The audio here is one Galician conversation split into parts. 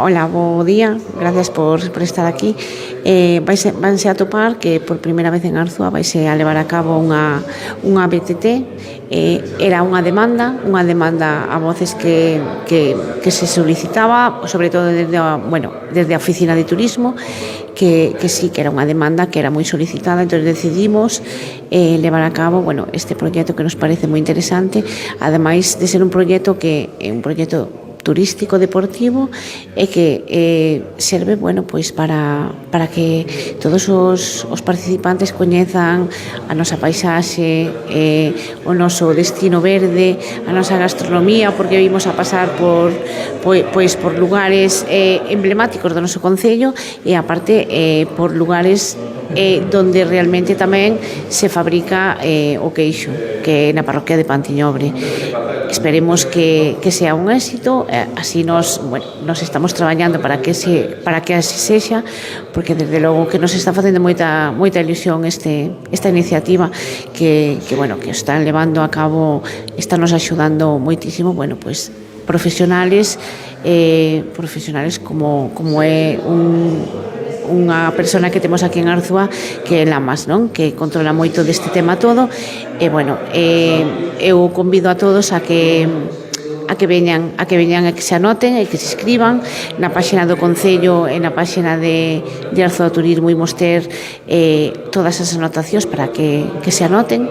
Hola, bo día, gracias por estar aquí. Vanse a topar que por primeira vez en Arzúa vaise a levar a cabo unha BTT. Era unha demanda a voces que se solicitaba, sobre todo desde a Oficina de Turismo, que sí que era unha demanda que era moi solicitada, entón decidimos levar a cabo este proxecto que nos parece moi interesante, ademais de ser un proxecto que é un proxecto turístico deportivo e que serve para que todos os participantes coñezan a nosa paisaxe, o noso destino verde, a nosa gastronomía, porque vimos a pasar por lugares emblemáticos do noso concello e aparte por lugares donde realmente tamén se fabrica o queixo, que é na parroquia de Pantiñobre. Esperemos que sea un éxito, así nos estamos traballando para que así sexa, porque desde logo que nos está facendo moita ilusión esta iniciativa que están levando a cabo, están nos axudando moitísimo, profesionales como é unha persona que temos aquí en Arzúa, que é Lamas, non? Que controla moito deste tema todo. Eu convido a todos a que veñan e que se anoten e que se inscriban na páxina do Concello e na páxina de Arzúa Turismo. Imos ter todas as anotacións para que se anoten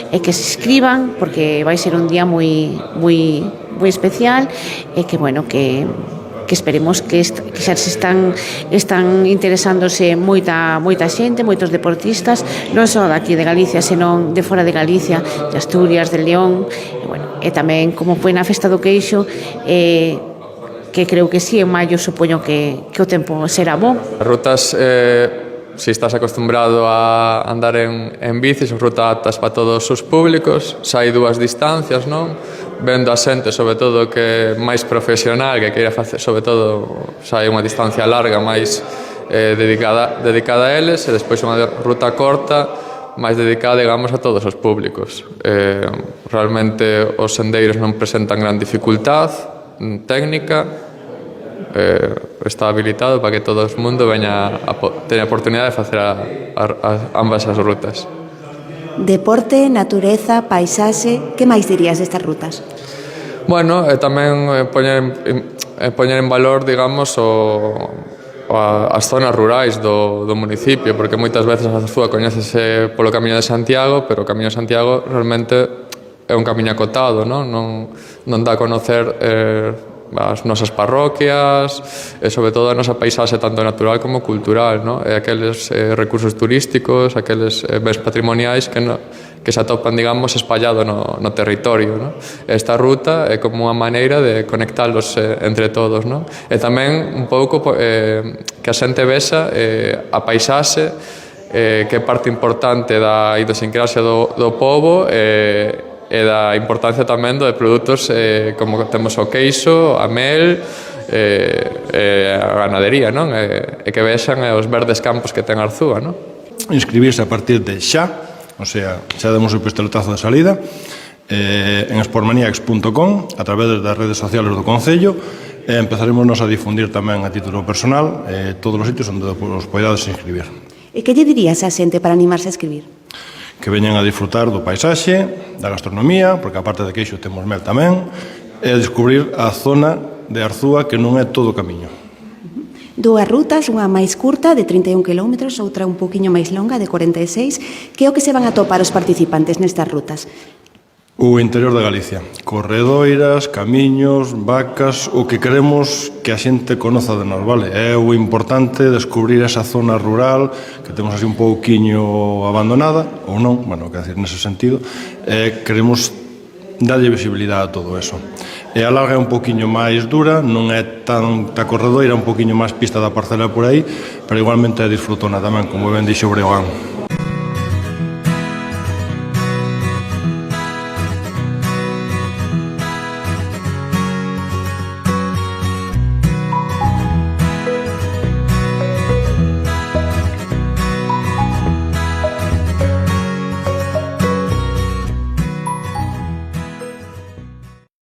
e que se inscriban, porque vai ser un día moi especial e que esperemos que xa se están interesándose moita xente, moitos deportistas, non só daqui de Galicia, senón de fora de Galicia, de Asturias, de León, e tamén como foi na Festa do Queixo, que creo que sí, en maio supoño que o tempo será bo. As rutas, se estás acostumbrado a andar en bici, son rutas aptas para todos os públicos, hai dúas distancias, non? Vendo a xente, sobre todo, que é máis profesional, que queira facer, sobre todo, hai unha distancia larga máis dedicada a eles, e despois unha ruta corta máis dedicada, digamos, a todos os públicos. Realmente os sendeiros non presentan gran dificultad técnica, está habilitado para que todo o mundo teña a oportunidade de facer ambas as rutas. Deporte, natureza, paisaxe, que máis dirías destas rutas? Tamén poñer en valor, digamos, as zonas rurais do municipio, porque moitas veces a Arzúa coñécese polo Camiño de Santiago, pero o Camiño de Santiago realmente é un camiño acotado, non dá a conocer as nosas parroquias e sobre todo a nosa paisaxe tanto natural como cultural, e aqueles recursos turísticos, aqueles bens patrimoniais que se atopan, digamos, espallado no territorio. Esta ruta é como unha maneira de conectalos entre todos, e tamén un pouco que a xente vexa a paisaxe, que é parte importante da idiosincrasia do pobo, e da importancia tamén de produtos como temos o queixo, a mel e a ganadería, e que vexan os verdes campos que ten Arzúa. Inscribirse a partir de xa, o sea, xa demos o pistoletazo de salida en sportmaniacs.com, a través das redes sociales do Concello, e empezaremos a difundir tamén a título personal todos os sitios onde os poidades inscribir. E que lle dirías a xente para animarse a escribir? Que veñan a disfrutar do paisaxe, da gastronomía, porque aparte de queixo temos mel tamén, e a descubrir a zona de Arzúa que non é todo o camiño. Dúas rutas, unha máis curta de 31 km, outra un poquinho máis longa de 46. Que é o que se van a topar os participantes nestas rutas? O interior de Galicia, corredoiras, camiños, vacas, o que queremos que a xente conoza de nós, vale? É o importante descubrir esa zona rural que temos así un pouquiño abandonada, ou non, quer decir, nese sentido, queremos darlle visibilidade a todo eso. E a larga é un pouquiño máis dura, non é tanta corredoira, un pouquiño máis pista da parcela por aí, pero igualmente é disfrutona tamén, como ben dixo Breogán.